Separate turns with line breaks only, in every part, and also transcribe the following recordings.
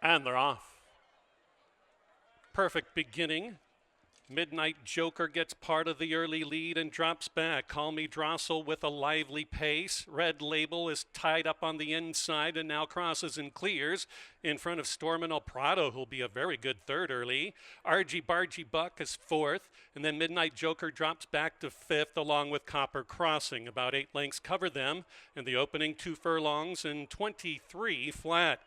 And they're off. Perfect beginning. Midnight Joker gets part of the early lead and drops back. Call Me Drossel with a lively pace. Red Label is tied up on the inside and now crosses and clears in front of Stormin' Prado, who'll be a very good third early. Argy Bargy Buck is fourth, and then Midnight Joker drops back to fifth along with Copper Crossing. About 8 lengths cover them in the opening 2 furlongs and 23 flat.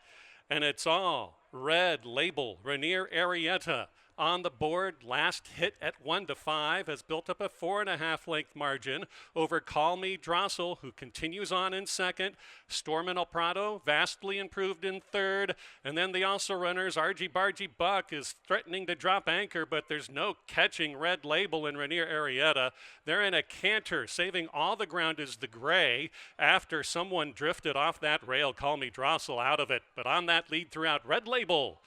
And it's all Red Label, Rainier Arietta on the board. Last hit at 1-5 has built up a 4.5 length margin over Call Me Drossel, who continues on in second. Stormin' Prado vastly improved in third, and then the also runners Argy Bargy Buck is threatening to drop anchor, but there's no catching Red Label and Rainier Arietta. They're in a canter. Saving all the ground is the gray after someone drifted off that rail. Call Me Drossel out of it, but on that lead throughout, Red Label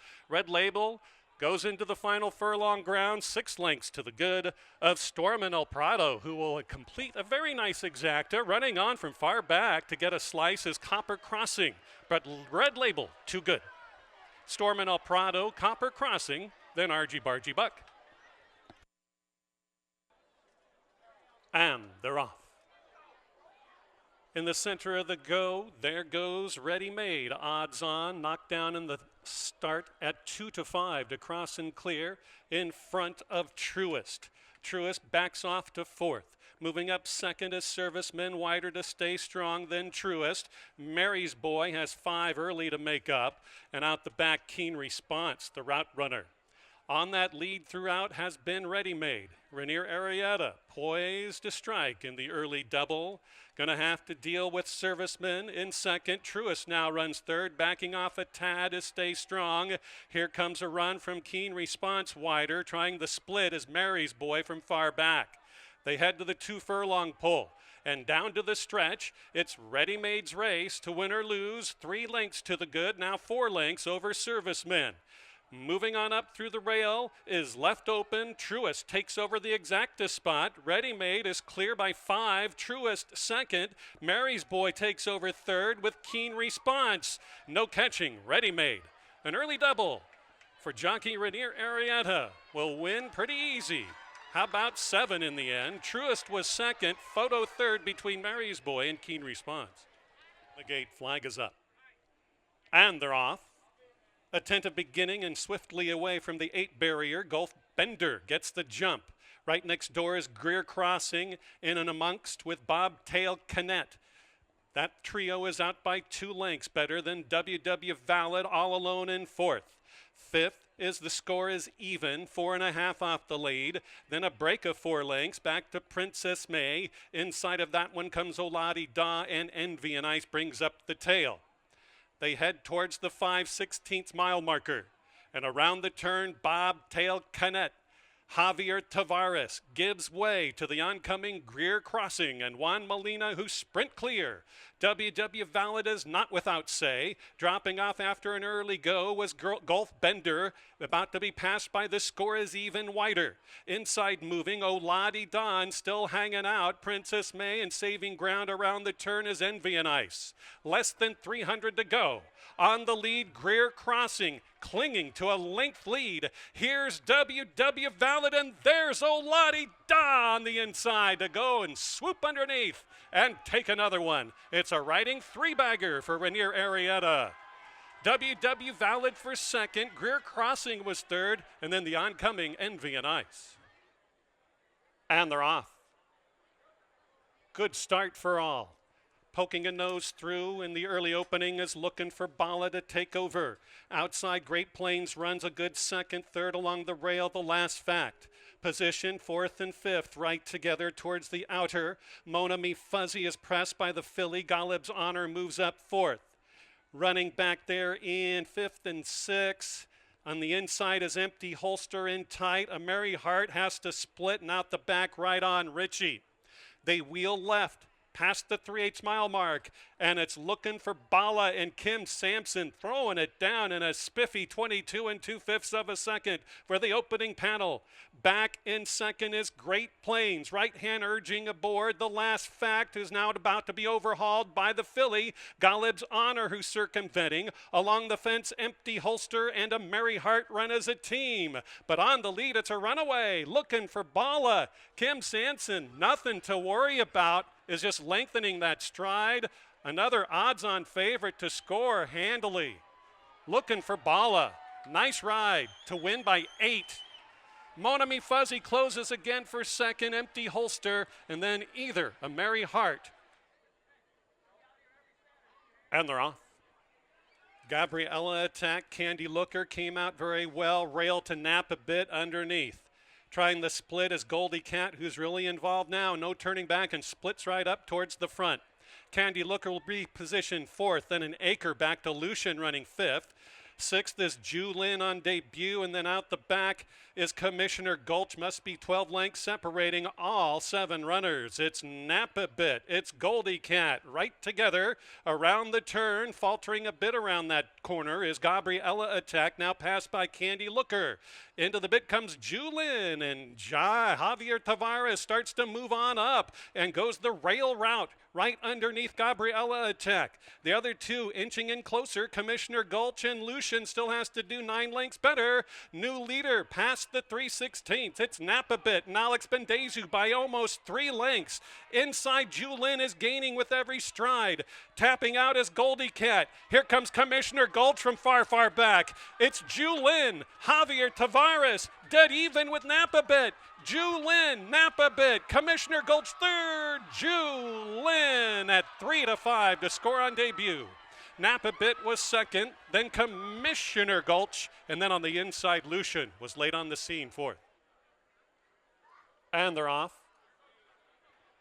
goes into the final furlong ground, 6 lengths to the good of Stormin' Prado, who will complete a very nice exacta. Running on from far back to get a slice is Copper Crossing, but Red Label, too good. Stormin' Prado, Copper Crossing, then Argy Bargy Buck. And they're off. In the center of the go, there goes Ready Made. Odds on, knocked down in the start at 2-5 to cross and clear in front of Truest. Truest backs off to fourth. Moving up second is Serviceman, wider to Stay Strong than Truest. Mary's Boy has 5 early to make up, and out the back, Keen Response, the route runner. On that lead throughout has been Ready Made. Rainier Arietta poised to strike in the early double. Going to have to deal with Serviceman in second. Truest now runs third, backing off a tad to Stay Strong. Here comes a run from Keen Response wider. Trying the split is Mary's Boy from far back. They head to the 2 furlong pull. And down to the stretch, it's Ready Made's race to win or lose. 3 lengths to the good, now 4 lengths over Serviceman. Moving on up through the rail is Left Open. Truest takes over the exacta spot. Ready Made is clear by 5. Truest second. Mary's Boy takes over third with Keen Response. No catching. Ready Made. An early double for jockey Rainier Arietta. Will win pretty easy. How about 7 in the end? Truest was second. Photo third between Mary's Boy and Keen Response. The gate flag is up. And they're off. Attentive beginning and swiftly away from the 8 barrier. Gulf Bender gets the jump. Right next door is Greer Crossing in and amongst with Bobtail Canet. That trio is out by 2 lengths, better than WW Valid all alone in fourth. Fifth is the score is even, 4.5 off the lead. Then a break of 4 lengths back to Princess May. Inside of that one comes Oladi Da, and Envy and Ice brings up the tail. They head towards the 5/16 mile marker. And around the turn, Bobtail Canet. Javier Tavares gives way to the oncoming Greer Crossing and Juan Molina, who sprint clear. WW Valid is not without say. Dropping off after an early go was Gulf Bender, about to be passed by the score is even wider. Inside moving, Oladi Don still hanging out. Princess May, and saving ground around the turn is Envy and Ice. Less than 300 to go. On the lead, Greer Crossing, clinging to a length lead. Here's WW Valid, and there's Oladi Da on the inside to go and swoop underneath and take another one. It's a riding 3-bagger for Rainier Arietta. WW Valid for second, Greer Crossing was third, and then the oncoming Envy and Ice. And they're off. Good start for all. Poking a nose through in the early opening is looking for Bala to take over. Outside, Great Plains runs a good second, third along the rail, the last fact. Position 4th and 5th, right together towards the outer. Mona Me Fuzzy is pressed by the filly. Galib's Honor moves up 4th. Running back there in 5th and 6th. On the inside is Empty Holster in tight. A Merry Heart has to split, and out the back right on Richie. They wheel left past the 3/8 mile mark, and it's looking for Bala and Kim Sampson throwing it down in a spiffy 22 2/5 of a second for the opening panel. Back in second is Great Plains, right hand urging aboard. The Last Fact is now about to be overhauled by the filly Galib's Honor, who's circumventing. Along the fence, Empty Holster and A Merry Heart run as a team, but on the lead it's a runaway looking for Bala. Kim Sampson, nothing to worry about, is just lengthening that stride. Another odds-on favorite to score handily. Looking for Bala. Nice ride to win by 8. Monami Fuzzy closes again for second, Empty Holster, and then either A Merry Heart. And they're off. Gabriella Attack, Candy Looker came out very well. Rail to nap a bit underneath. Trying the split is Goldie Cat, who's really involved now. No turning back and splits right up towards the front. Candy Looker will be positioned 4th, then an acre back to Lucian running 5th. 6th is Julin on debut, and then out the back is Commissioner Gulch. Must be 12 lengths separating all 7 runners. It's Napa Bit, it's Goldie Cat, right together around the turn. Faltering a bit around that corner is Gabriella Attack, now passed by Candy Looker. Into the bit comes Julin, and Javier Tavares starts to move on up and goes the rail route right underneath Gabriella Attack. The other 2 inching in closer. Commissioner Gulch and Lucian still has to do 9 lengths better. New leader past the 3/16. It's Napa Bit and Alex Bendezu by almost 3 lengths. Inside, Julin is gaining with every stride. Tapping out is Goldie Cat. Here comes Commissioner Gulch from far, far back. It's Julin, Javier Tavares, dead even with Napa Bit. Julin, Napa Bit, Commissioner Gulch 3rd, Julin at 3-5 to score on debut. Napa Bit was 2nd, then Commissioner Gulch, and then on the inside, Lucian was late on the scene 4th. And they're off.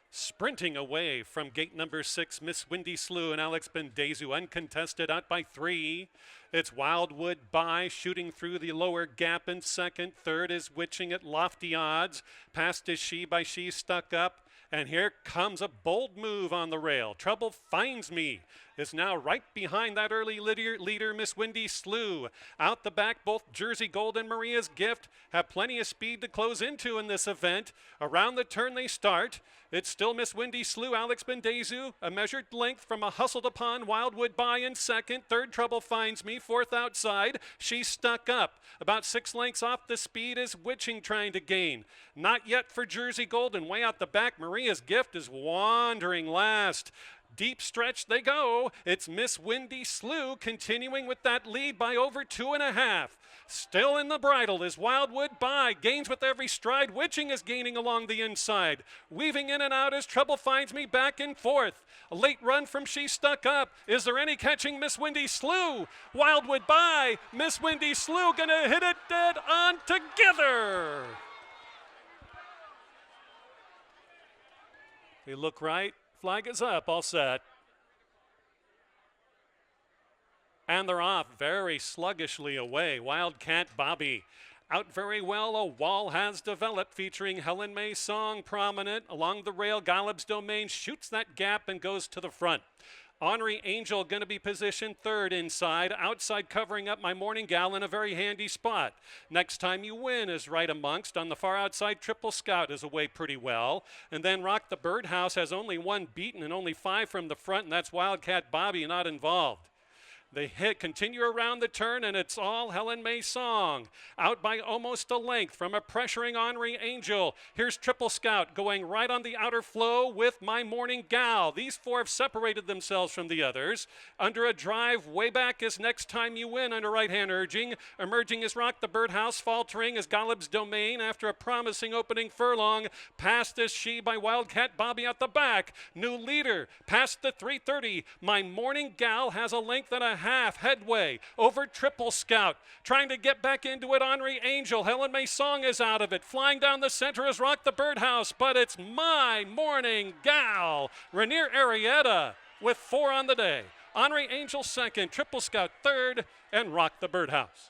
Sprinting away from gate number 6, Miss Windy Slew and Alex Bendezu, uncontested out by 3. It's Wildwood By shooting through the lower gap in 2nd. 3rd is Witching at lofty odds. Past is She by She Stuck Up. And here comes a bold move on the rail. Trouble Finds Me is now right behind that early leader, Miss Windy Slew. Out the back, both Jersey Gold and Maria's Gift have plenty of speed to close into in this event. Around the turn they start. It's still Miss Windy Slew, Alex Bendezu, a measured length from a hustled upon Wildwood By in 2nd. 3rd, Trouble Finds Me. 4th outside, She's Stuck Up. About 6 lengths off the speed is Witching trying to gain. Not yet for Jersey Gold, and way out the back, Maria's Gift is wandering last. Deep stretch they go. It's Miss Windy Slew continuing with that lead by over 2.5. Still in the bridle is Wildwood By. Gains with every stride. Witching is gaining along the inside. Weaving in and out as Trouble Finds Me back in 4th. A late run from She Stuck Up. Is there any catching Miss Windy Slew? Wildwood By. Miss Windy Slew gonna hit it dead on together. We look right. Flag is up, all set. And they're off very sluggishly away. Wildcat Bobby out very well. A wall has developed featuring Helen May Song prominent along the rail. Galib's Domain shoots that gap and goes to the front. Henri Angel going to be positioned 3rd inside. Outside covering up My Morning Gal in a very handy spot. Next Time You Win is right amongst. On the far outside, Triple Scout is away pretty well. And then Rock the Birdhouse has only 1 beaten and only 5 from the front, and that's Wildcat Bobby not involved. They continue around the turn, and it's all Helen May Song. Out by almost a length from a pressuring Henri Angel. Here's Triple Scout going right on the outer flow with My Morning Gal. These 4 have separated themselves from the others. Under a drive way back is Next Time You Win under right-hand urging. Emerging is Rock the Birdhouse. Faltering is Galib's Domain after a promising opening furlong. Past is She by Wildcat Bobby at the back. New leader past the 3:30. My Morning Gal has a length and a half headway over Triple Scout. Trying to get back into it, Henri Angel. Helen May Song is out of it. Flying down the center is Rock the Birdhouse, but it's My Morning Gal. Rainier Arietta with 4 on the day. Henri Angel 2nd, Triple Scout 3rd, and Rock the Birdhouse.